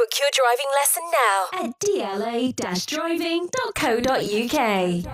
Book your driving lesson now at dla-driving.co.uk.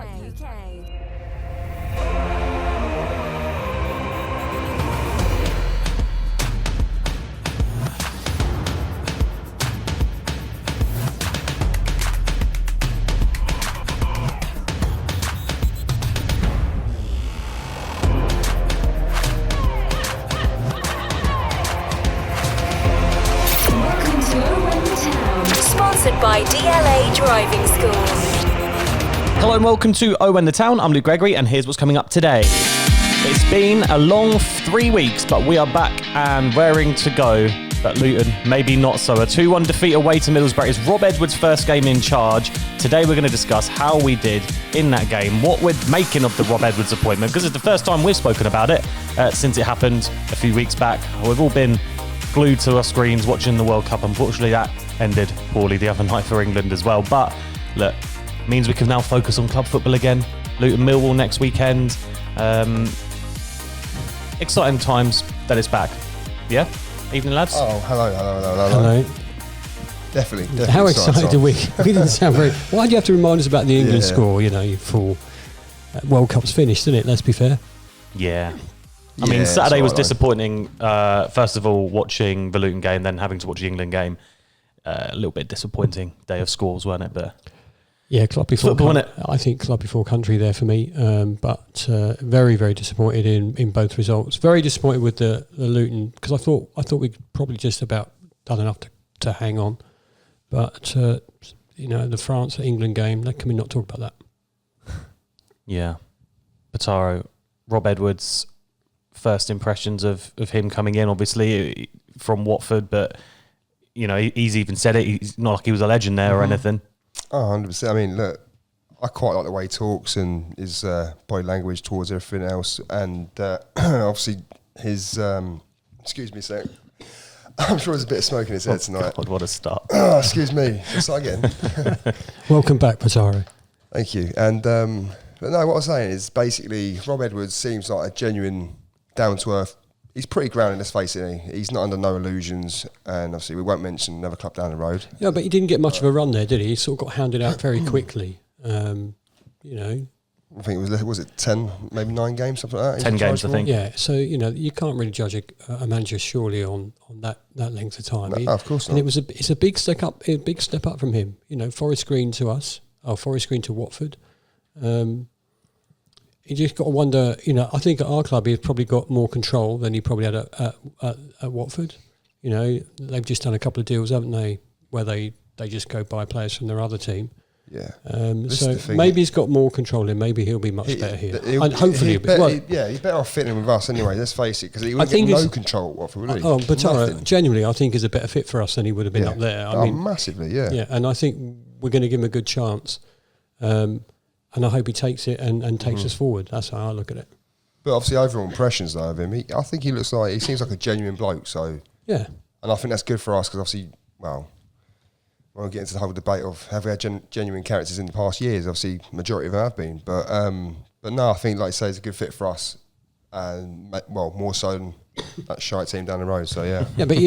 Sponsored by DLA Driving School. Hello and welcome to Oh When the Town. I'm Luke Gregory and here's what's coming up today. It's been a long 3 weeks, but we are back and raring to go. But Luton, maybe not so. A 2-1 defeat away to Middlesbrough is Rob Edwards' first game in charge. Today we're going to discuss how we did in that game, what we're making of the Rob Edwards appointment, because it's the first time we've spoken about it since it happened a few weeks back. We've all been glued to our screens watching the World Cup. Unfortunately, that ended poorly the other night for England as well. But look, means we can now focus on club football again. Luton Millwall next weekend. Exciting times that it's back. Yeah? Evening, lads. Oh, hello. Definitely. How excited are we? We didn't sound very... Why do you have to remind us about the England score, for World Cup's finished, isn't it? Let's be fair. Yeah. I mean, Saturday was disappointing. First of all, watching the Luton game, then having to watch the England game. A little bit disappointing day of scores, weren't it? But yeah, club before football, I think club before country there for me. But very, very disappointed in both results. Very disappointed with the Luton, because I thought we'd probably just about done enough to hang on. But the France-England game, can we not talk about that? Yeah, Bataro, Rob Edwards. First impressions of him coming in, obviously from Watford, but he's even said it. He's not like he was a legend there or anything. Oh, 100%. I mean, look, I quite like the way he talks and his body language towards everything else, and obviously his. Excuse me a sec. I'm sure there's a bit of smoke in his head tonight. God, what a start! Oh, excuse me. Let's start again. Welcome back, Pataro. Thank you. And but no, what I was saying is basically Rob Edwards seems like a genuine, down to earth. He's pretty grounded, let's face it. He's not under no illusions, and obviously we won't mention another club down the road. Yeah, but he didn't get much of a run there, did he? He sort of got hounded out very quickly. I think it was 10, maybe 9 games, something like that. 10 games, I think. Yeah, so you can't really judge a manager surely on that length of time. No, of course not. And it's a big step up from him. Forest Green to us, Forest Green to Watford. You just got to wonder, I think at our club he's probably got more control than he probably had at Watford. They've just done a couple of deals, haven't they, where they just go buy players from their other team. Yeah. So maybe he's got more control and maybe he'll be much better here. And hopefully he's better off fitting with us anyway, let's face it, because he wouldn't get no control at Watford, would he? Oh, but genuinely, I think he's a better fit for us than he would have been up there. I mean, massively, yeah. Yeah, and I think we're going to give him a good chance. And I hope he takes it and takes us forward. That's how I look at it. But obviously, overall impressions though of him, I think he seems like a genuine bloke. So yeah, and I think that's good for us because obviously, well, we'll get into the whole debate of have we had genuine characters in the past years. Obviously, majority of them have been, but no, I think like you say, it's a good fit for us, and more so than that shite team down the road. So yeah, yeah, but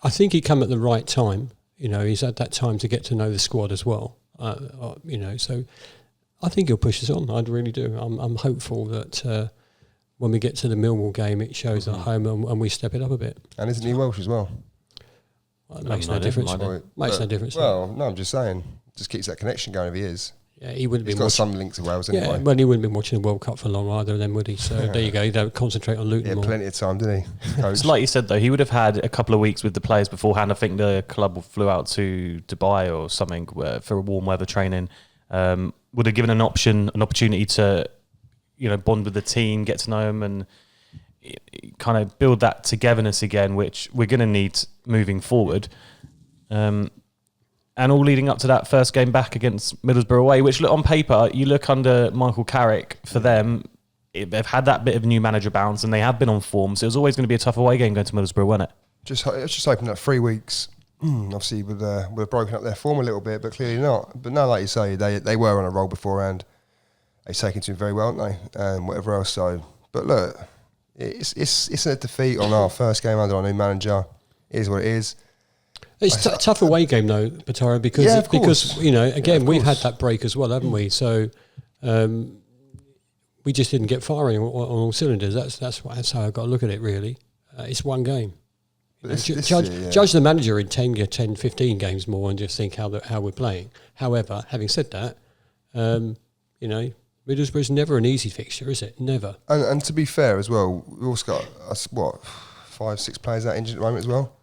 I think he come at the right time. He's had that time to get to know the squad as well. So. I think he'll push us on. I really do. I'm hopeful that when we get to the Millwall game, it shows at home and we step it up a bit. And isn't he Welsh as well? It makes no difference. Makes no difference. Well, no, I'm just saying. Just keeps that connection going if he is. Yeah, he wouldn't be. He's got some link to Wales anyway. Yeah, well, he wouldn't be watching the World Cup for long either, then would he? So there you go. You don't concentrate on Luton more. Plenty of time, didn't he? It's like you said though, he would have had a couple of weeks with the players beforehand. I think the club flew out to Dubai or something for a warm weather training. Would have given an opportunity to, bond with the team, get to know them, and kind of build that togetherness again, which we're going to need moving forward. And all leading up to that first game back against Middlesbrough away, which on paper, you look under Michael Carrick, for them, they've had that bit of new manager bounce and they have been on form, so it was always going to be a tough away game going to Middlesbrough, wasn't it? Just hoping that 3 weeks. Obviously, we've broken up their form a little bit, but clearly not. But no, like you say, they were on a roll beforehand. They've taken to him very well, haven't they? And whatever else. So, but look, it's a defeat on our first game under our new manager. It is what it is. It's a tough away game though, Batara, because again we've had that break as well, haven't we? So we just didn't get firing on all cylinders. That's how I've got to look at it. Really, it's one game. Judge the manager in 10, 15 games more, and just think how we're playing. However, having said that, Middlesbrough's never an easy fixture, is it? Never. And to be fair as well, we've also got 5-6 players out injured at the moment as well.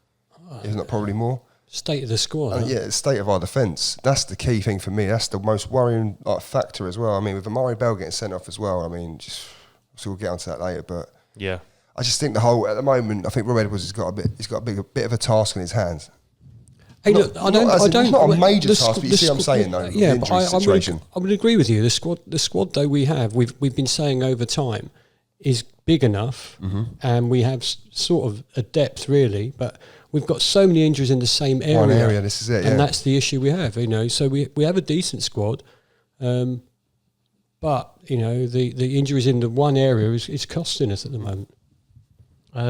If not probably more. State of the squad. Yeah, state of our defence. That's the key thing for me. That's the most worrying factor as well. I mean, with Amari Bell getting sent off as well, I mean, we'll get onto that later. But yeah, I just think at the moment, I think Rob Edwards has got a bit of a task in his hands. Hey, look, I don't. Not a major task, but you see what I'm saying, though. Yeah, but I would agree with you. The squad though we've been saying over time is big enough, and we have sort of a depth really, but we've got so many injuries in the same area. One area, this is it, and that's the issue we have. So we have a decent squad, but the injuries in the one area is costing us at the moment.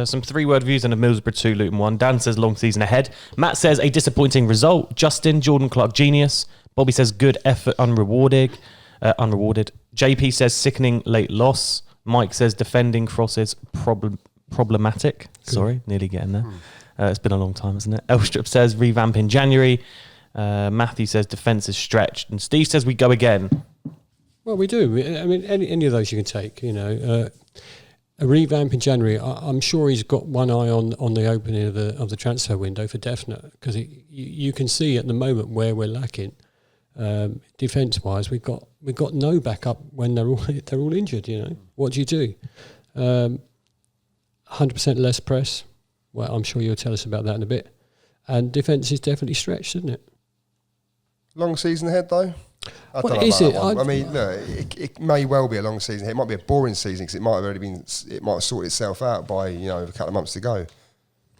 Some 3-word views on a Middlesbrough 2, Luton 1. Dan says long season ahead. Matt says a disappointing result. Justin, Jordan Clark, genius. Bobby says good effort, unrewarded. JP says sickening late loss. Mike says defending crosses problematic. Good. Sorry, nearly getting there. It's been a long time, hasn't it? Elstrip says revamp in January. Matthew says defence is stretched. And Steve says we go again. Well, we do. I mean, any of those you can take, A revamp in January. I'm sure he's got one eye on the opening of the transfer window for definite, because you can see at the moment where we're lacking defence wise. We've got no backup when they're all injured. What do you do? 100% less press. Well, I'm sure you'll tell us about that in a bit. And defence is definitely stretched, isn't it? Long season ahead though. I don't know is about it? that one. I mean, look, it may well be a long season. It might be a boring season because it might have sorted itself out by a couple of months to go.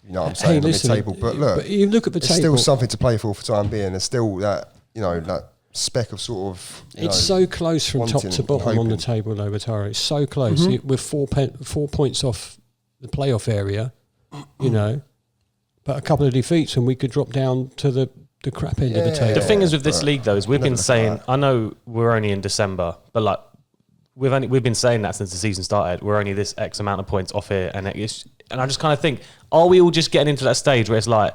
You know what I'm saying? Hey, listen, mid-table, but look, you look at the there's table. still something to play for time being. There's still that that speck of sort of. It's so close from top to bottom on the table, though, Batara. It's so close. We're 4 points off the playoff area, but a couple of defeats and we could drop down to the crap end of the table. The thing is with this league, though, is we've been saying, I know we're only in December, but like we've been saying that since the season started. We're only this X amount of points off here, and I just kind of think, are we all just getting into that stage where it's like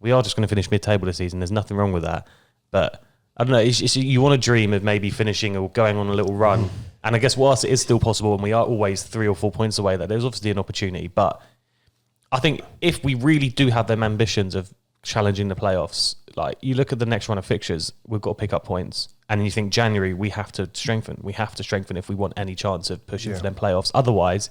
we are just going to finish mid-table this season? There's nothing wrong with that, but I don't know. You want to dream of maybe finishing or going on a little run, and I guess whilst it is still possible, and we are always 3 or 4 points away, that there's obviously an opportunity. But I think if we really do have them ambitions of challenging the playoffs, like you look at the next run of fixtures, we've got to pick up points, and you think January we have to strengthen. We have to strengthen if we want any chance of pushing for them playoffs. Otherwise,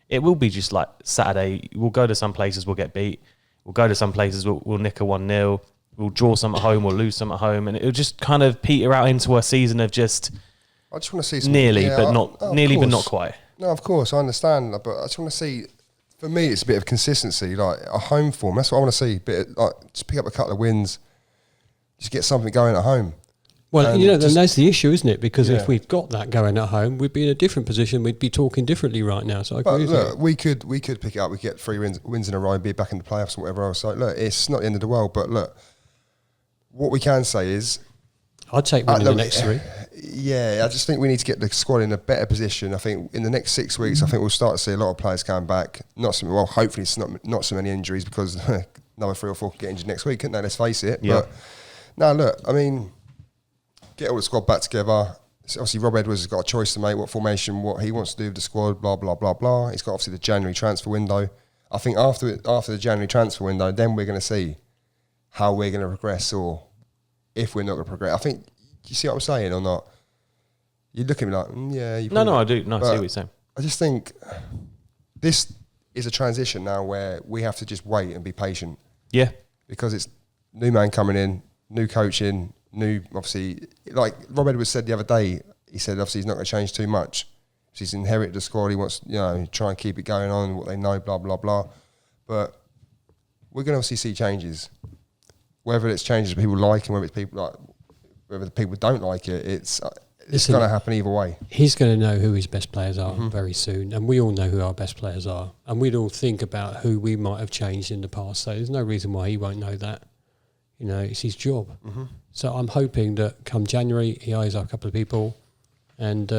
it will be just like Saturday. We'll go to some places, we'll get beat. We'll go to some places, we'll nick a 1-0. We'll draw some at home, we'll lose some at home, and it'll just kind of peter out into a season of just. I just want to see some, nearly, but not quite. No, of course I understand, but I just want to see. For me, it's a bit of consistency, like a home form. That's what I want to see. Just pick up a couple of wins, just get something going at home. Well, then that's the issue, isn't it? Because if we've got that going at home, we'd be in a different position. We'd be talking differently right now. So I agree with you. We could pick it up. We get 3 wins in a row and be back in the playoffs and whatever else. So look, it's not the end of the world. But look, what we can say is, I'd take one in the next 3. Yeah, I just think we need to get the squad in a better position. I think in the next 6 weeks, I think we'll start to see a lot of players coming back. Hopefully it's not so many injuries, because another 3 or 4 could get injured next week, couldn't they? Let's face it. Yeah. But no, look, I mean, get all the squad back together. So obviously, Rob Edwards has got a choice to make, what formation, what he wants to do with the squad, blah, blah, blah, blah. He's got obviously the January transfer window. I think after the January transfer window, then we're going to see how we're going to progress, or if we're not going to progress. I think, do you see what I'm saying or not? You look at me like, yeah. No, I do. No, I see what you're saying. I just think this is a transition now where we have to just wait and be patient. Yeah. Because it's new man coming in, new coaching, obviously, like Rob Edwards said the other day, he said obviously he's not going to change too much. He's inherited the squad, he wants, try and keep it going on, what they know, blah, blah, blah. But we're going to obviously see changes. Whether it's changes that people like and whether the people don't like it, it's going to happen either way. He's going to know who his best players are very soon, and we all know who our best players are, and we'd all think about who we might have changed in the past, so there's no reason why he won't know that. it's his job. So I'm hoping that come January he hires a couple of people, and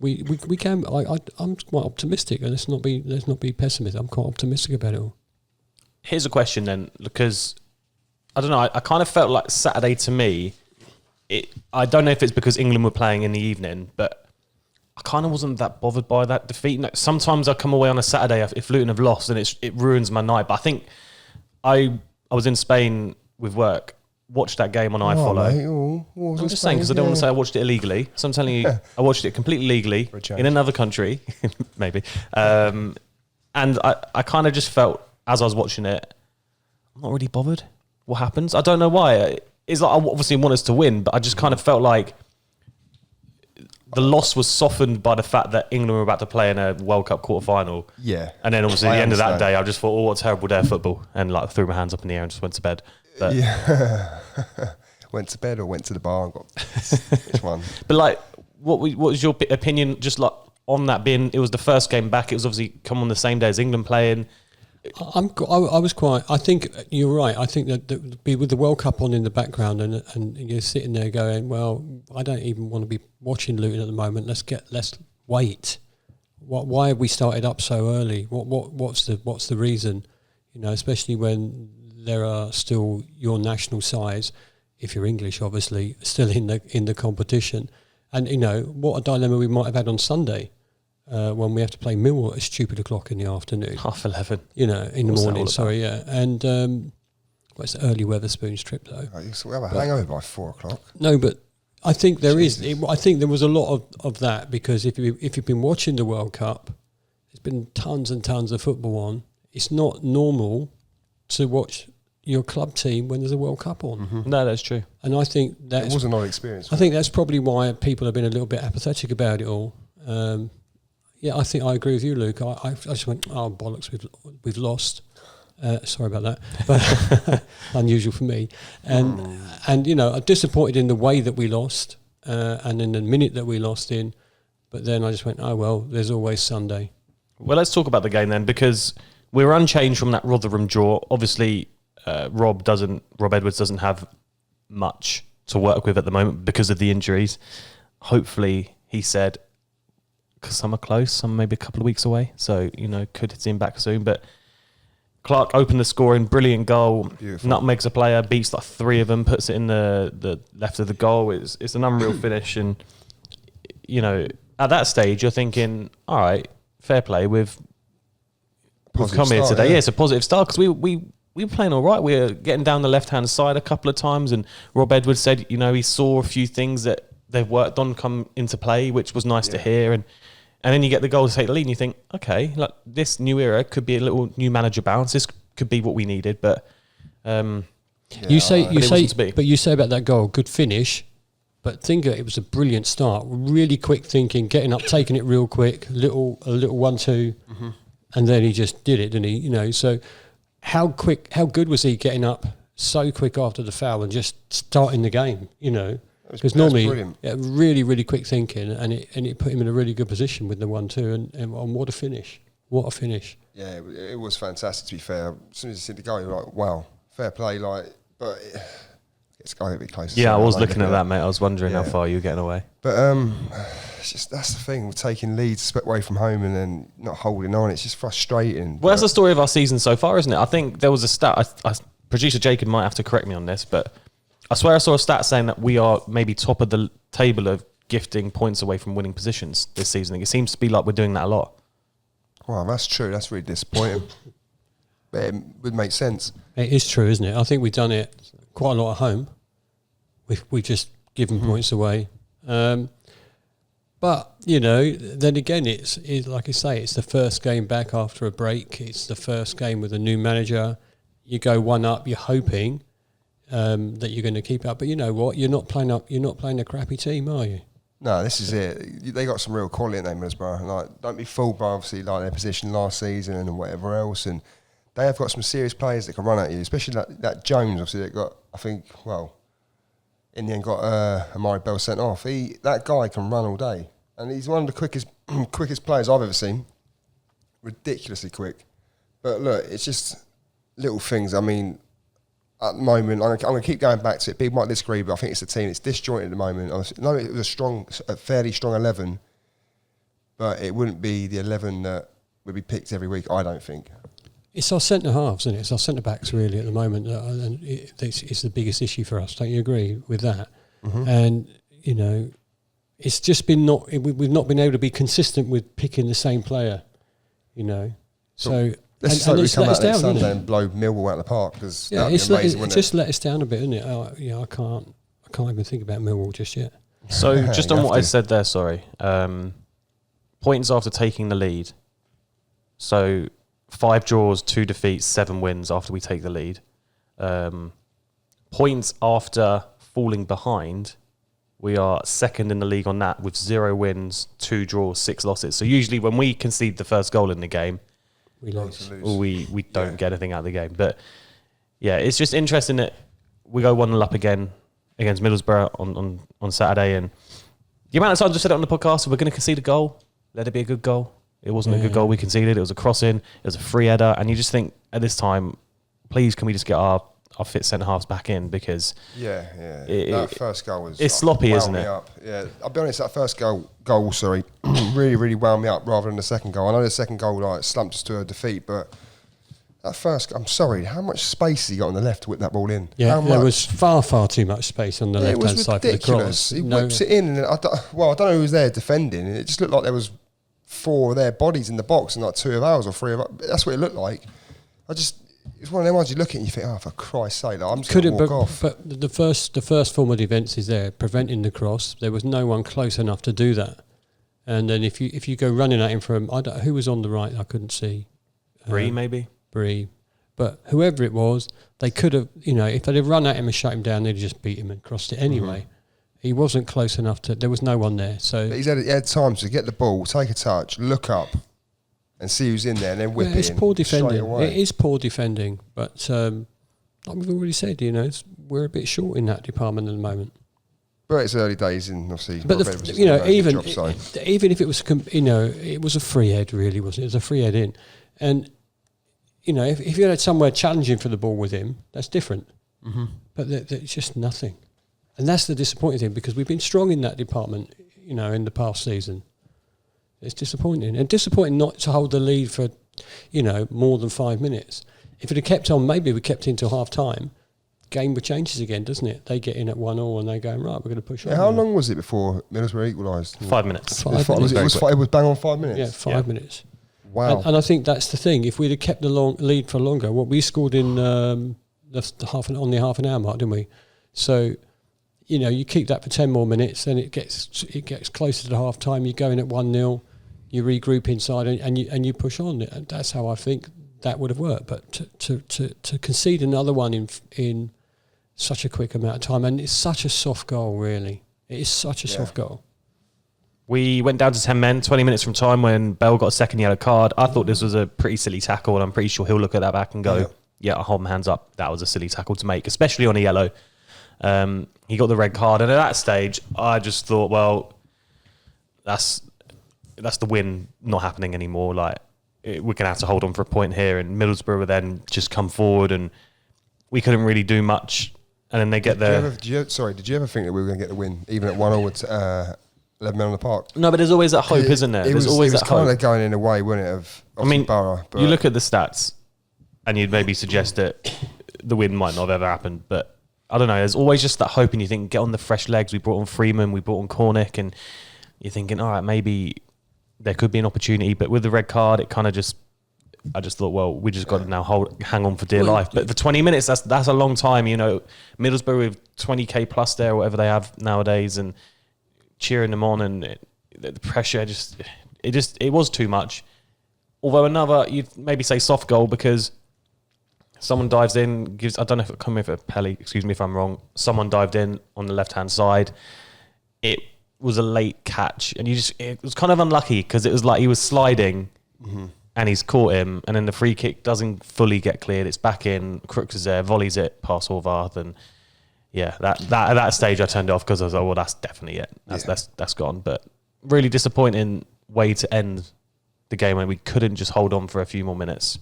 we can. I'm quite optimistic, and let's not be pessimistic. I'm quite optimistic about it all. Here's a question then, because I don't know. I kind of felt like Saturday to me. I don't know if it's because England were playing in the evening, but I kind of wasn't that bothered by that defeat. No, sometimes I come away on a Saturday if Luton have lost, and it ruins my night. But I think I was in Spain with work, watched that game on iFollow. I'm just saying because I don't want to say I watched it illegally. So I'm telling you, I watched it completely legally in another country, maybe. And I kind of just felt as I was watching it, I'm not really bothered what happens. I don't know why. It's like I obviously want us to win, but I just kind of felt like the loss was softened by the fact that England were about to play in a World Cup quarter-final. Yeah. And then obviously at the end of that day, I just thought, oh, what a terrible day of football. And like threw my hands up in the air and just went to bed. But yeah. Went to bed or went to the bar and got which one? But like, what was your opinion just like on that being, it was the first game back. It was obviously come on the same day as England playing. I was quite. I think you're right. I think that with the World Cup on in the background and you're sitting there going, well, I don't even want to be watching Luton at the moment. Let's wait. Why have we started up so early? What's the reason? Especially when there are still your national sides, if you're English, obviously, still in the competition. And what a dilemma we might have had on Sunday. When we have to play Millwall at a stupid o'clock in the afternoon. 11:30. In the morning, sorry, yeah. And it's the early Weatherspoons trip, though. So we have a hangover by 4 o'clock. No, but I think there I think there was a lot of that, because if you've been watching the World Cup, there's been tons and tons of football on. It's not normal to watch your club team when there's a World Cup on. Mm-hmm. No, that's true. And I think it was an odd experience. I think that's probably why people have been a little bit apathetic about it all. Yeah, I think I agree with you, Luke. I just went, oh, bollocks, we've lost. Sorry about that, but unusual for me. And I'm disappointed in the way that we lost and in the minute that we lost in. But then I just went, oh, well, there's always Sunday. Well, let's talk about the game then, because we're unchanged from that Rotherham draw. Obviously, Rob Edwards doesn't have much to work with at the moment because of the injuries. Hopefully, he said, because some are close, some maybe a couple of weeks away. So, could see him back soon. But Clark opened the scoring, brilliant goal. Beautiful. Nutmegs a player, beats like 3 of them, puts it in the left of the goal. It's an unreal finish. And, at that stage, you're thinking, all right, fair play. We've come here today. Yeah, it's a positive start because we were playing all right. We were getting down the left-hand side a couple of times. And Rob Edwards said, he saw a few things that they've worked on come into play, which was nice to hear. And then you get the goal to take the lead and you think, okay, like this new era could be a little new manager bounce. This could be what we needed, but you say about that goal, good finish, but think it was a brilliant start, really quick thinking, getting up, taking it real quick, a little 1-2, and then he just did it, didn't he? So how good was he getting up so quick after the foul and just starting the game? Because normally, really, really quick thinking, and it put him in a really good position with the 1-2, and what a finish! What a finish! Yeah, it was fantastic. To be fair, as soon as you see the goal, you're like, wow, fair play. But it's going to be close. Yeah, I was looking at that, mate. I was wondering how far you were getting away. But that's the thing with taking leads away from home and then not holding on. It's just frustrating. Well, that's the story of our season so far, isn't it? I think there was a stat. Producer Jacob might have to correct me on this, but I swear I saw a stat saying that we are maybe top of the table of gifting points away from winning positions this season. It seems to be like we're doing that a lot. Well, that's true. That's really disappointing. But it would make sense. It is true, isn't it? I think we've done it quite a lot at home. We've just given points away. But, then again, it's like I say, it's the first game back after a break. It's the first game with a new manager. You go 1 up, you're hoping that you're going to keep up, but you know what? You're not playing a crappy team, are you? No, this is it. They got some real quality in Middlesbrough. Like, don't be fooled by obviously like their position last season and whatever else. And they have got some serious players that can run at you, especially that Jones. Obviously, that got in the end got Amari Bell sent off. That guy can run all day, and he's one of the quickest players I've ever seen. Ridiculously quick. But look, it's just little things. I mean, at the moment, I'm going to keep going back to it. People might disagree, but I think it's the team. It's disjointed at the moment. No, it was a fairly strong 11, but it wouldn't be the 11 that would be picked every week, I don't think. It's our centre halves, isn't it? It's our centre backs really at the moment, and it's the biggest issue for us. Don't you agree with that? Mm-hmm. And you know, it's just been we've not been able to be consistent with picking the same player. You know, so let's just hope we come out down, next Sunday and blow Millwall out of the park, because yeah, that'd be amazing, wouldn't just it? let us down a bit, isn't it? I can't even think about Millwall just yet. So just You on have what I to. said there, sorry. Points after taking the lead. So 5 draws, 2 defeats, 7 wins after we take the lead. Points after falling behind, we are second in the league on that with 0 wins, 2 draws, 6 losses. So usually when we concede the first goal in the game, We lose. or we don't get anything out of the game. But yeah, it's just interesting that we go 1-0 up again against Middlesbrough on Saturday, and the amount of times I said it on the podcast, we're going to concede a goal, let it be a good goal. It wasn't a good goal we conceded. It was a crossing. It was a free header. And you just think at this time, please, can we just get our fit centre-halves back in? Because that first goal was... it's sloppy, wound isn't me it? Up. Yeah, I'll be honest, that first goal, really, really wound me up rather than the second goal. I know the second goal slumped us to a defeat, but that first... I'm sorry, how much space has he got on the left to whip that ball in? Yeah, how there much? was far too much space on the left-hand side for the cross. He whips it in, and I don't know who was there defending. It just looked like there was 4 of their bodies in the box and like 2 of ours or 3 of ours. That's what it looked like. It's one of them ones you look at and you think, oh, for Christ's sake, I'm just going to walk off. But the first form of defence is there, preventing the cross. There was no one close enough to do that. And then if you go running at him from, who was on the right, I couldn't see. Bree, maybe? Bree. But whoever it was, they could have, if they'd have run at him and shut him down, they'd have just beat him and crossed it anyway. Mm-hmm. He wasn't close enough there was no one there. So but he had time to get the ball, take a touch, look up, and see who's in there, and then whip it in. It's poor defending. Straight away. It is poor defending, but like we've already said, we're a bit short in that department at the moment. But it's early days, and obviously, but even if it was, it was a free head, really, wasn't it? It was a free head in, and if you had somewhere challenging for the ball with him, that's different. Mm-hmm. But it's just nothing, and that's the disappointing thing, because we've been strong in that department, in the past season. It's disappointing, and disappointing not to hold the lead for, more than 5 minutes. If it had kept on, maybe we kept into half time, game would changes again, doesn't it? They get in at 1-1 and they go, right, we're going to push on. How long was it before Middlesbrough equalised? 5 minutes. It was bang on 5 minutes? Yeah, 5 minutes. Wow. And I think that's the thing. If we'd have kept the lead for longer, we scored in on the half an hour mark, didn't we? So, you keep that for 10 more minutes, then it gets closer to half time. You go in at 1-0, you regroup inside, and you push on. And that's how I think that would have worked. But to concede another one in such a quick amount of time, and it's such a soft goal, really. It is such a soft goal. We went down to 10 men, 20 minutes from time, when Bell got a second yellow card. I thought this was a pretty silly tackle, and I'm pretty sure he'll look at that back and go, yeah, I hold my hands up. That was a silly tackle to make, especially on a yellow. He got the red card, and at that stage, I just thought, well, that's the win not happening anymore. Like, we're going to have to hold on for a point here, and Middlesbrough would then just come forward, and we couldn't really do much. And then they get there. Did you ever think that we were going to get the win, even at 1-0 with 11 men on the park? No, but there's always that hope, isn't there? There's always that hope. It was kind of going in a way, wasn't it, of Borough. You look at the stats, and you'd maybe suggest that the win might not have ever happened, but I don't know. There's always just that hope, and you think, get on the fresh legs. We brought on Freeman, we brought on Cornick, and you're thinking, all right, maybe there could be an opportunity. But with the red card, it kind of I just thought, well, we just got to now hang on for dear life. But for 20 minutes, that's a long time. Middlesbrough with 20k plus there, whatever they have nowadays, and cheering them on, and the pressure it was too much. Although another, you'd maybe say soft goal, because someone dives in, I don't know if it come with a Pelly, excuse me if I'm wrong. Someone dived in on the left-hand side. It was a late catch, and it was kind of unlucky, because it was like he was sliding, and he's caught him, and then the free kick doesn't fully get cleared. It's back in. Crooks is there, volleys it past Horvath, and yeah, at that stage I turned it off, because I was like, well, that's definitely it. That's gone. But really disappointing way to end the game, when we couldn't just hold on for a few more minutes.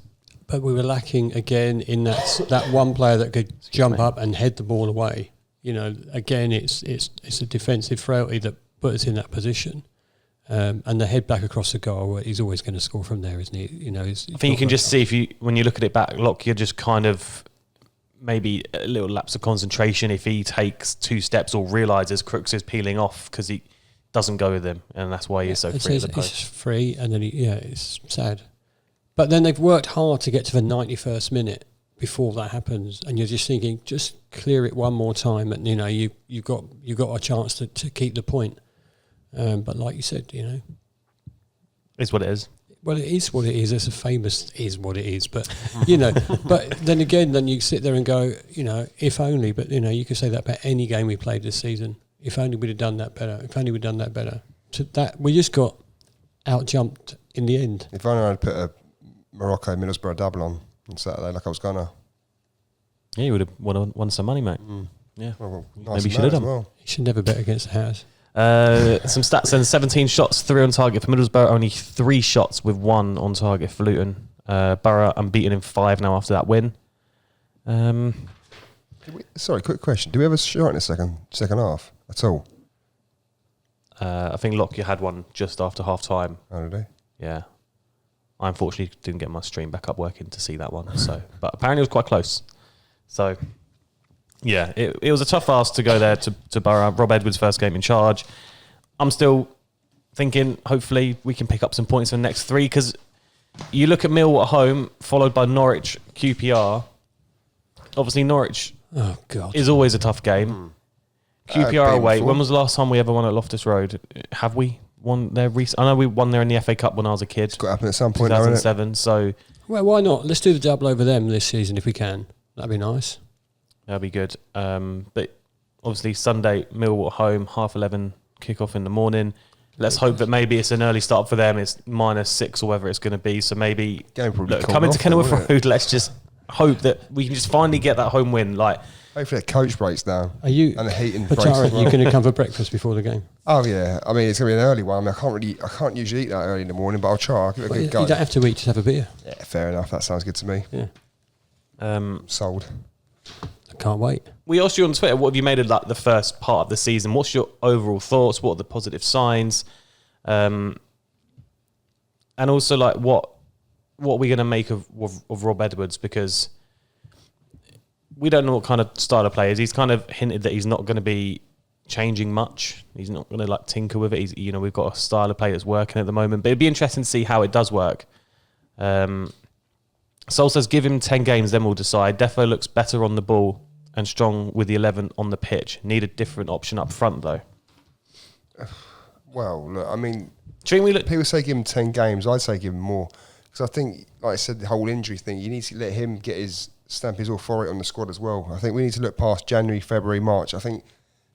but we were lacking again in that one player that could jump up and head the ball away. You know, again, it's a defensive frailty that put us in that position. And the head back across the goal, he's always going to score from there, isn't he? You know, I think you can just see when you look at it back, Lockyer just kind of maybe a little lapse of concentration if he takes 2 steps or realises Crooks is peeling off because he doesn't go with him, and that's why he's so free at the post. It's free, and then it's sad. But then they've worked hard to get to the 91st minute before that happens, and you're just thinking, just clear it one more time, and you know you got a chance to keep the point. But like you said, you know, it's what it is. Well, it is what it is. It's a famous "is what it is," but you know. But then again, then you sit there and go, you know, if only. But you know, you could say that about any game we played this season. If only we'd have done that better. If only we'd done that better. So that we just got out jumped in the end. If only I'd put a Morocco Middlesbrough double on Saturday, like I was gonna. Yeah, you would have won some money, mate. Yeah, well, maybe you should have done. Well. You should never bet against the house. Some stats then: 17 shots, 3 on target for Middlesbrough, only 3 shots with 1 on target for Luton. Borough unbeaten in 5 now after that win. Sorry, quick question. Do we have a shot in the second half at all? I think Lockyer had one just after half time. Oh, did he? Yeah. I unfortunately didn't get my stream back up working to see that one. So, but apparently it was quite close. So, yeah, it was a tough ask to go there to Borough. Rob Edwards' first game in charge. I'm still thinking hopefully we can pick up some points in the next 3 because you look at Millwall at home, followed by Norwich, QPR. Obviously, Norwich is always a tough game. QPR away. Before. When was the last time we ever won at Loftus Road? Have we won there recently? I know we won there in the FA Cup when I was a kid. It's got to happen at some point, 2007. So, well, why not? Let's do the double over them this season if we can. That'd be nice. that'd be good. But obviously Sunday, Millwall at home, 11:30 kick-off in the morning. Let's hope that maybe it's an early start for them. It's -6 or whatever it's going to be. So maybe coming to Kenilworth Road, let's just hope that we can just finally get that home win. Like, hopefully the coach breaks down. Are you and the heating breaks Chara, as well. you going to come for breakfast before the game? Oh yeah, I mean it's going to be an early one. I mean, I can't usually eat that early in the morning, but I'll try. I'll give it a good go. You don't have to eat, just have a beer. Yeah, fair enough. That sounds good to me. Yeah. Sold. I can't wait. we asked you on Twitter, what have you made of like the first part of the season? What's your overall thoughts? What are the positive signs? And also, like, what are we going to make of Rob Edwards? Because we don't know what kind of style of play is. He's kind of hinted that he's not going to be changing much. He's not going to like tinker with it. We've got a style of play that's working at the moment, but it'd be interesting to see how it does work. Sol says, give him 10 games, then we'll decide. Defo looks better on the ball and strong with the 11 on the pitch. Need a different option up front, though. Well, look, I mean, People people say give him 10 games. I'd say give him more. Because I think, like I said, the whole injury thing, you need to let him stamp his authority on the squad as well. I think we need to look past January, February, March. I think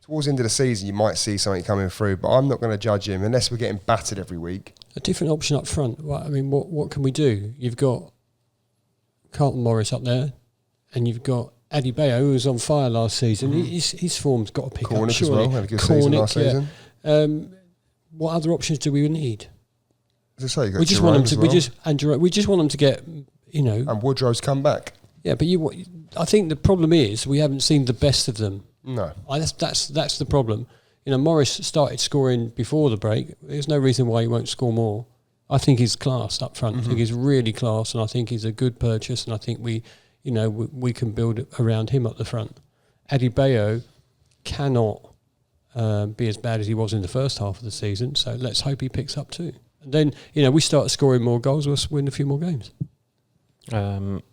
towards the end of the season, you might see something coming through, but I'm not going to judge him unless we're getting battered every week. A different option up front. Well, I mean, what can we do? You've got Carlton Morris up there, and you've got Adi Bayo, who was on fire last season. His form's got to pick up. Cornick as well, had a good season last season. What other options do we need? As I say, you got We just want them to. Jerome We just want them to get. and Woodrow's come back. Yeah, but I think the problem is we haven't seen the best of them. No, That's the problem. Morris started scoring before the break. There's no reason why he won't score more. I think he's class up front. I think he's really class, and I think he's a good purchase. And I think we can build around him up the front. Adi Bayo cannot be as bad as he was in the first half of the season. So let's hope he picks up too. And then we start scoring more goals. We'll win a few more games.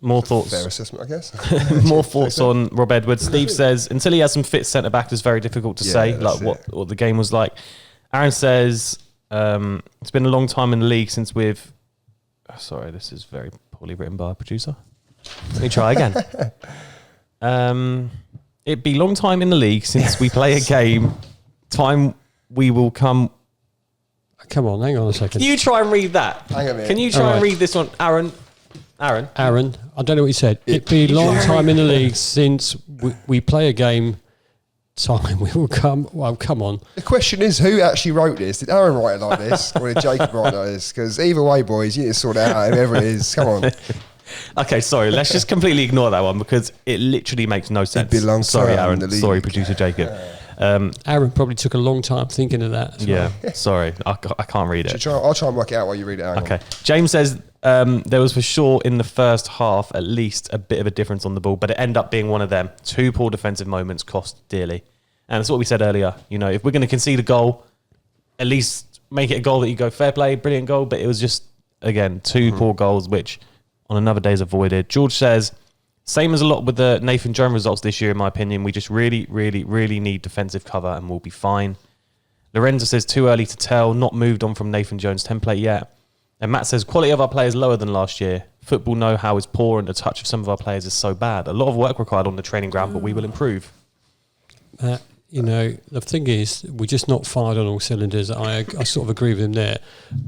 More thoughts. fair assessment, I guess. More thoughts on Rob Edwards. Steve says, until he has some fit centre back, it's very difficult to say like what the game was like. Aaron says, it's been a long time in the league since we've. Sorry, this is very poorly written by a producer. Let me try again. It'd be a long time in the league since we play a game. Time we will come. Come on, hang on a second. Can you try and read that? Hang on a minute. Can you try and read this one, Aaron? Aaron, I don't know what he said. It'd be a long time in the league since we play a game. Time we will come. Well, come on. The question is, who actually wrote this? Did Aaron write it like this, or did Jacob write it like this? Because either way, boys, you need to sort it out. Whoever it is, come on. Okay, sorry. Let's just completely ignore that one because it literally makes no sense. belongs to sorry, Aaron, Aaron. the Sorry, league. producer Jacob. Aaron probably took a long time thinking of that. As well. Yeah, sorry. I can't read it. I'll try and work it out while you read it. Okay. James says there was for sure in the first half at least a bit of a difference on the ball, but it ended up being one of them. 2 poor defensive moments cost dearly. And that's what we said earlier. You know, if we're going to concede a goal, at least make it a goal that you go fair play, brilliant goal. But it was just, again, 2 poor goals, which on another day is avoided. George says, same as a lot with the Nathan Jones results this year, in my opinion. We just really, really, really need defensive cover and we'll be fine. Lorenzo says, too early to tell, not moved on from Nathan Jones' template yet. And Matt says, quality of our players lower than last year. Football know-how is poor and the touch of some of our players is so bad. A lot of work required on the training ground, but we will improve. You know, the thing is, we're just not fired on all cylinders. I sort of agree with him there.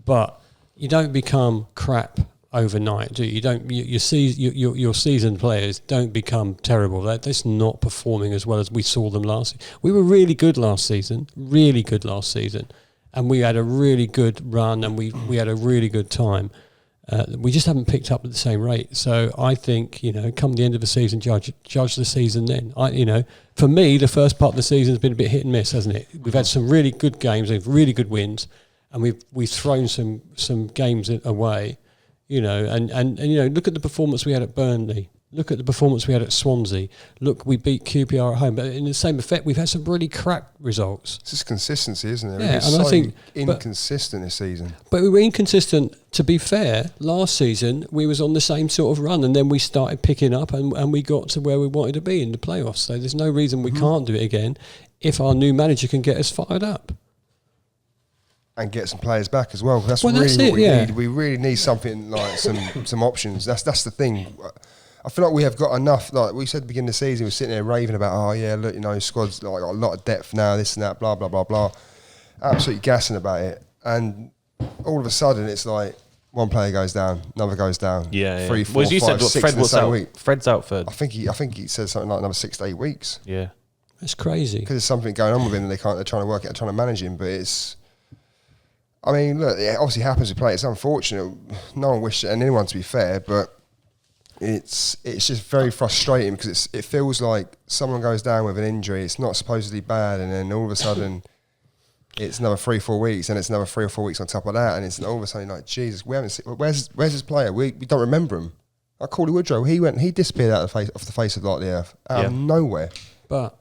But you don't become crap overnight, do you? You don't. Your seasoned players don't become terrible. They're just not performing as well as we saw them last. We were really good last season, and we had a really good run, and we had a really good time. We just haven't picked up at the same rate. So I think, you know, come the end of the season, judge the season then. For me, the first part of the season has been a bit hit and miss, hasn't it? We've had some really good games, really good wins, and we've thrown some games away. You know, and you know, look at the performance we had at Burnley. Look at the performance we had at Swansea. Look, we beat QPR at home, but in the same effect, we've had some really crap results. It's just consistency, isn't it? Yeah, it's and I think inconsistent this season. But we were inconsistent. To be fair, last season we was on the same sort of run, and then we started picking up, and we got to where we wanted to be in the playoffs. So there's no reason we can't do it again if our new manager can get us fired up. And get some players back as well. That's Well, really that's what it, we yeah. need. We really need something like some options. That's the thing. I feel like we have got enough. Like we said at the beginning of the season, we're sitting there raving about, oh yeah, look, you know, squad's like got a lot of depth now, this and that, blah blah blah blah. Absolutely gassing about it, and all of a sudden it's like one player goes down, another goes down. Yeah. 3, 4, Well, as you 5, said, 6 Fred in the was same out. week. Fred's out for. I think he said something like another 6 to 8 weeks. Yeah. That's crazy. Because there's something going on with him, and they're trying to work it, trying to manage him, but it's. I mean, look, it obviously happens to play. It's unfortunate. No one wishes anyone to be fair, but it's just very frustrating because it feels like someone goes down with an injury. It's not supposedly bad, and then all of a sudden, it's another 3-4 weeks, and it's another 3 or 4 weeks on top of that, and it's all of a sudden like, Jesus, we haven't seen, where's this player? We don't remember him. Like Corley Woodrow, he disappeared off the face of like the earth out of nowhere. But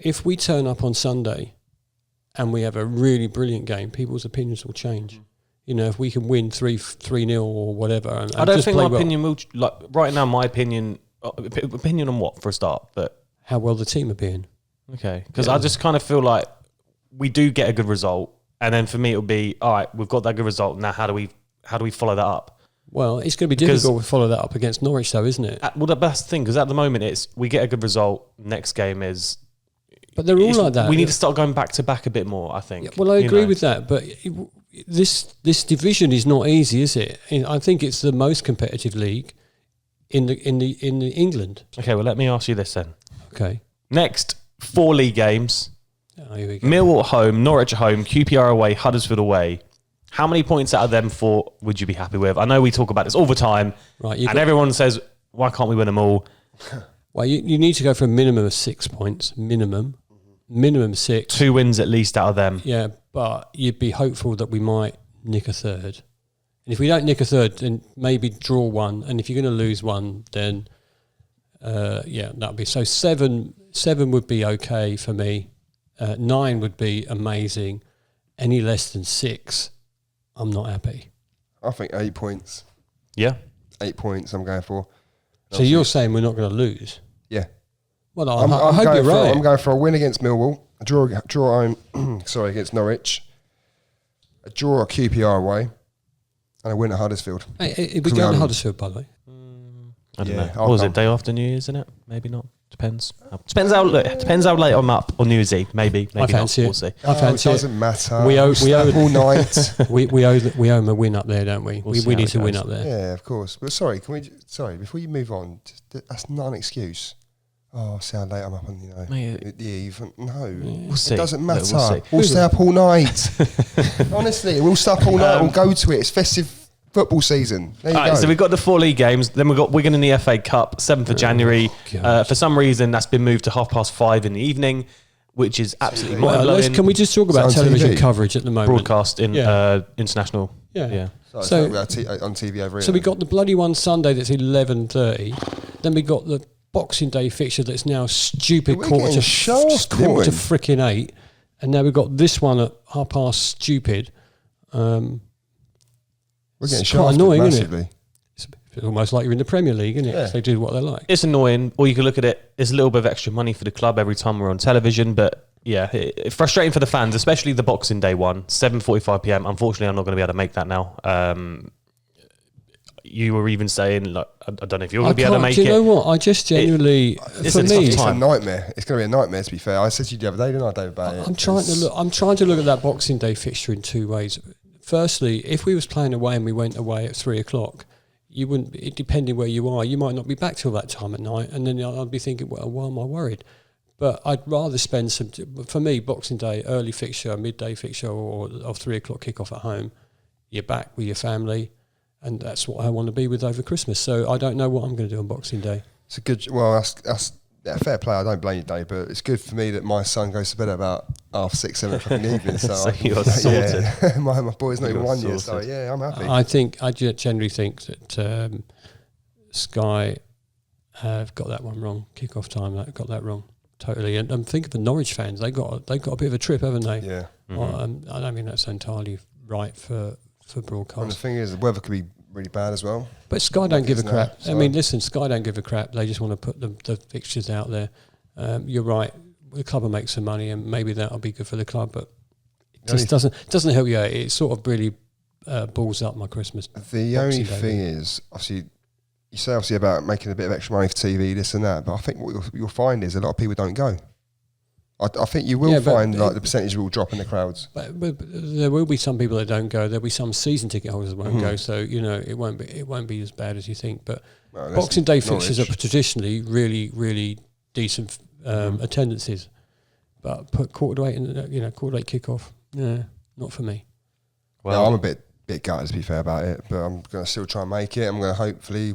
if we turn up on Sunday and we have a really brilliant game, people's opinions will change. You know, if we can win 3-0 or whatever. And I don't just think play my well. opinion will. Like right now, my opinion on what for a start, but How well the team are being. okay, because I just kind of feel like we do get a good result, and then for me it'll be all right. We've got that good result now. How do we follow that up? Well, it's going to be Because- difficult to follow that up against Norwich, though, isn't it? Well, that's the thing because at the moment it's we get a good result. Next game is. But they're all like that. We need to start going back to back a bit more. I think. Yeah, well, I agree with that, but this division is not easy, is it? I think it's the most competitive league in England. Okay, well, let me ask you this then. Okay. Next 4 league games: Oh, here we go. Millwall at home, Norwich at home, QPR away, Huddersfield away. How many points out of them 4 would you be happy with? I know we talk about this all the time, Right, and everyone says, "Why can't we win them all?" Well, you need to go for a minimum of 6 points. Minimum 6. 2 wins at least out of them. Yeah, but you'd be hopeful that we might nick a third. And if we don't nick a third, then maybe draw one. And if you're going to lose one, then that'd be so. 7 would be okay for me. 9 would be amazing. Any less than 6, I'm not happy. I think 8 points. Yeah. 8 points I'm going for. So you're saying we're not going to lose? Yeah. Well, I'm I hope going you're right. I'm going for a win against Millwall, a draw home, against Norwich, a draw at QPR away, and a win at Huddersfield. Hey, we're going to Huddersfield, by the way. I don't Yeah, know. What was it? Day after New Year's, isn't it? Maybe not. Depends. Depends how late I'm up on New Year's Eve. Maybe I fancy not. it. We'll see. I fancy it it. doesn't matter. We owe all night. we owe them a win up there, don't we? We'll We see need how to it win goes. up there. Yeah, of course. But sorry, before you move on, that's not an excuse. Oh, see how late I'm up on Mate, the eve. No, We'll see. it doesn't Look, matter. we'll see. We'll stay up all night. Honestly, we'll stay up all night. We'll go to it. It's festive Football season. There you All go. right, so we've got the 4 league games. Then we've got Wigan in the FA Cup, 7th of January. For some reason, that's been moved to 5:30 in the evening, which is absolutely mind-blowing. Can we just talk about It's on television TV. coverage at the moment? Broadcast in international. Yeah. So, So- we are on TV over here. So we got the bloody one Sunday that's 11:30. Then we got the Boxing Day fixture that's now stupid We're quarter getting to shaft, didn't quarter to we? frickin' 8. And now we've got this one at 1:30 stupid. We're getting it's quite shafted annoying, isn't it? massively. It's almost like you're in the Premier League, isn't it? Yeah. 'Cause they do what they like. It's annoying, or you can look at it, it's a little bit of extra money for the club every time we're on television, but yeah, it's frustrating for the fans, especially the Boxing Day one, 7:45 p.m. Unfortunately, I'm not going to be able to make that now. You were even saying, like, I don't know if you're going to be able to make do you it. know what? I just genuinely, it's for a me, tough It's a time. nightmare. It's going to be a nightmare, to be fair. I said to you the other day, didn't I, Dave, about it? I'm trying to look at that Boxing Day fixture in two ways. Firstly, if we was playing away and we went away at 3:00, you wouldn't. Depending where you are, you might not be back till that time at night, and then I'd be thinking, well, why am I worried? But I'd rather spend some. For me, Boxing Day early fixture, midday fixture, or 3:00 kickoff at home. You're back with your family, and that's what I want to be with over Christmas. So I don't know what I'm going to do on Boxing Day. It's a good. Well, that's fair play. I don't blame you, Dave, but it's good for me that my son goes to bed at about 6:30, 7 o'clock in the evening. So, So you're sorted. Yeah. my boy's not even You're 1 year, so sorted. yeah, I'm happy. I generally think that Sky have got that one wrong. Kickoff time, got that wrong totally. And I'm thinking of the Norwich fans. They got a bit of a trip, haven't they? Yeah. Well, I don't think that's entirely right for And the broadcast. thing is, the weather could be really bad as well. But Sky don't give a isn't crap. it? I mean, listen, Sky don't give a crap. They just want to put the fixtures out there. You're right. The club will make some money, and maybe that'll be good for the club. But it just doesn't help you out. It sort of really balls up my Christmas. The Boxing only Day, thing is, obviously, you say obviously about making a bit of extra money for TV, this and that, but I think what you'll find is a lot of people don't go. I think you will find like the percentage will drop in the crowds. But there will be some people that don't go. There'll be some season ticket holders that won't go. So it won't be as bad as you think. But Well, Boxing Day Norwich. fixtures are traditionally really decent attendances. But put quarter to 8 in, quarter to 8 kickoff. Yeah, not for me. Well, I'm a bit gutted to be fair about it, but I'm going to still try and make it. I'm going to hopefully,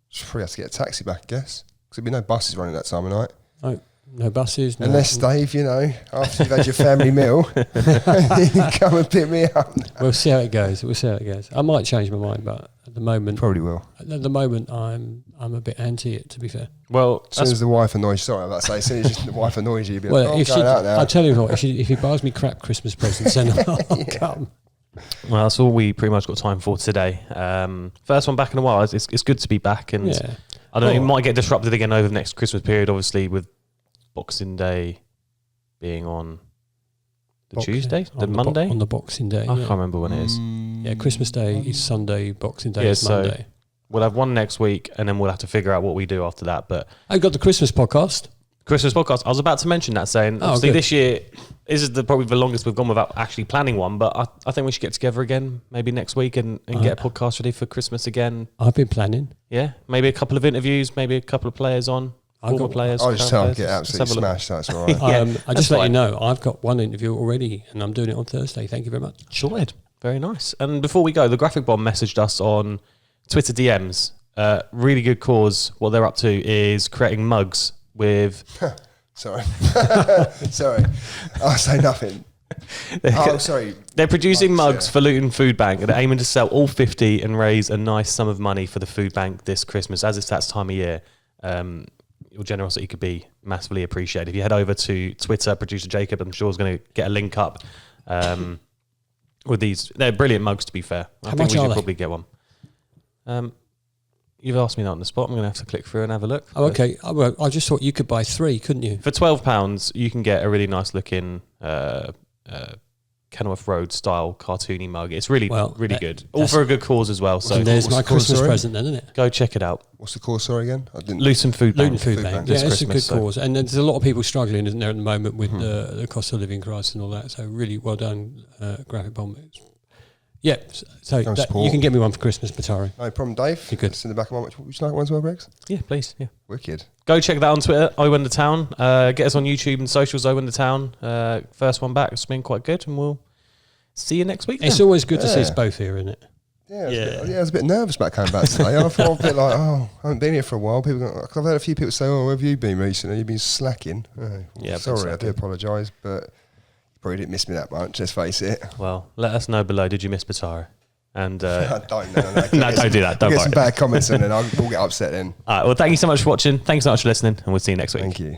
just probably have to get a taxi back, I guess, because there'll be no buses running that time of night. No buses. No, Unless, Dave, after you've had your family meal, you can come and pick me up. We'll see how it goes. I might change my mind, but at the moment, Probably will. I'm a bit anti it. To be fair. Well, As soon as the wife annoys you, sorry, I'm about to say, as soon as the wife annoys you, you'll be like, Well, I'm going out now. I tell you what, if he buys me crap Christmas presents, then I'll come. well, that's all we pretty much got time for today. First one back in a while. It's good to be back, and Yeah. I don't know. It Oh. might get disrupted again over the next Christmas period, obviously, with Boxing Day being on the Tuesday, the Monday. On the Boxing Day. I can't remember when it is. Yeah, Christmas Day is Sunday, Boxing Day Yeah, is so- Monday. We'll have one next week, and then we'll have to figure out what we do after that. But I got the Christmas podcast. Christmas podcast, I was about to mention that, saying obviously good. this year this is probably the longest we've gone without actually planning one. But I think we should get together again, maybe next week, and get a podcast ready for Christmas again. I've been planning. Yeah, maybe a couple of interviews, maybe a couple of players on, former players. I'll just current tell him players. to get Let's absolutely have a look. smashed, that's all right. Yeah, I that's just let you fine. know, I've got one interview already, and I'm doing it on Thursday. Thank you very much. Sorted. Very nice. And before we go, the Graphic Bomb messaged us on Twitter DMs. Really good cause. What they're up to is creating mugs with... Sorry. Sorry. I'll say nothing. Oh, sorry. They're producing mugs yeah. for Luton Food Bank, and they're aiming to sell all 50 and raise a nice sum of money for the food bank this Christmas. As it's that time of year, your generosity could be massively appreciated. If you head over to Twitter, producer Jacob, I'm sure is going to get a link up with these. They're brilliant mugs, to be fair. I think much we are should they? probably get one. You've asked me that on the spot. I'm going to have to click through and have a look. Oh, okay. I just thought you could buy 3, couldn't you? For £12, you can get a really nice looking Kenilworth Road style cartoony mug. It's really good. All for a good cause as well. So And there's what's my the cause, Christmas sorry? present then, isn't it? go check it out. What's the cause, sorry, again? I didn't. Luton Food Bank. Luton Food Food Bank. Bank. Yeah, This it's a good Christmas, so- cause. And there's a lot of people struggling, isn't there, at the moment with the cost of living crisis and all that. So really well done, Graphic Bomb. Yeah, so Go that, support. you can get me one for Christmas, Batari. No problem, Dave. You're good. It's in the back of my... Would you like one as well, Brex? Yeah, please. Yeah. Wicked. Go check that on Twitter, Owen the Town. Get us on YouTube and socials, Owen the Town. First one back, it's been quite good, and we'll see you next week. It's then. always good to see us Yeah. both here, isn't it? I was a bit nervous about coming back today. I thought a bit like, I haven't been here for a while. I've had a few people say, where have you been recently? You've been slacking. Sorry, I do apologise, but you probably didn't miss me that much, let's face it. Well, let us know below. Did you miss Batara? And I don't know. no, don't do that. Don't get worry. some bad comments and then we'll get upset then. All right, well, thank you so much for watching. Thanks so much for listening, and we'll see you next week. Thank you.